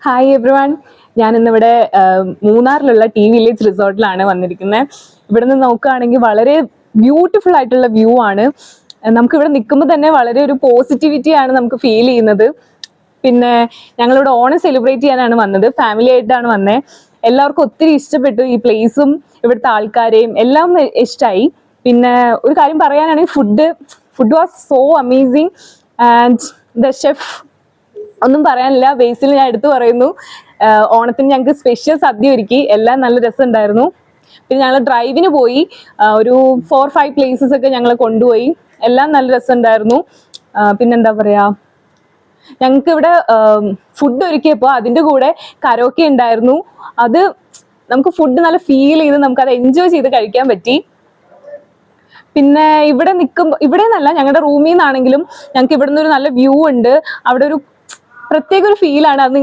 Hi everyone. ഞാൻ ഇന്നിവിടെ മൂന്നാറിലുള്ള T village റിസോർട്ടിലാണ് വന്നിരിക്കുന്നത്. ഇവിടെ നിന്ന് നോക്കുകയാണെങ്കിൽ വളരെ ബ്യൂട്ടിഫുൾ ആയിട്ടുള്ള വ്യൂ ആണ്. നമുക്ക് ഇവിടെ നിൽക്കുമ്പോൾ തന്നെ വളരെ ഒരു പോസിറ്റിവിറ്റി ആണ് നമുക്ക് ഫീൽ ചെയ്യുന്നത്. പിന്നെ ഞങ്ങളിവിടെ ഓണം സെലിബ്രേറ്റ് ചെയ്യാനാണ് വന്നത്, ഫാമിലി ആയിട്ടാണ് വന്നത്. എല്ലാവർക്കും ഒത്തിരി ഇഷ്ടപ്പെട്ടു ഈ പ്ലേസും ഇവിടുത്തെ ആൾക്കാരെയും എല്ലാം ഇഷ്ടമായി. പിന്നെ ഒരു കാര്യം പറയാനാണെങ്കിൽ food was so amazing and the chef ഒന്നും പറയാനില്ല. ബേസിൽ ഞാൻ എടുത്തു പറയുന്നു, ഓണത്തിന് ഞങ്ങൾക്ക് സ്പെഷ്യൽ സദ്യ ഒരുക്കി, എല്ലാം നല്ല രസമുണ്ടായിരുന്നു. പിന്നെ ഞങ്ങൾ ഡ്രൈവിന് പോയി, ഒരു 4-5 പ്ലേസസ് ഒക്കെ ഞങ്ങൾ കൊണ്ടുപോയി, എല്ലാം നല്ല രസമുണ്ടായിരുന്നു. പിന്നെന്താ പറയാ, ഞങ്ങൾക്ക് ഇവിടെ ഫുഡ് ഒരുക്കിയപ്പോൾ അതിൻ്റെ കൂടെ കരോക്കെ ഉണ്ടായിരുന്നു. അത് നമുക്ക് ഫുഡ് നല്ല ഫീൽ ചെയ്ത് നമുക്കത് എൻജോയ് ചെയ്ത് കഴിക്കാൻ പറ്റി. പിന്നെ ഇവിടെ നിൽക്കുമ്പോൾ, ഇവിടെ നിന്നല്ല, ഞങ്ങളുടെ റൂമിൽ നിന്നാണെങ്കിലും ഞങ്ങൾക്ക് ഇവിടെ നിന്ന് ഒരു നല്ല വ്യൂ ഉണ്ട്. അവിടെ ഒരു പ്രത്യേക ഒരു ഫീലാണ്. അത്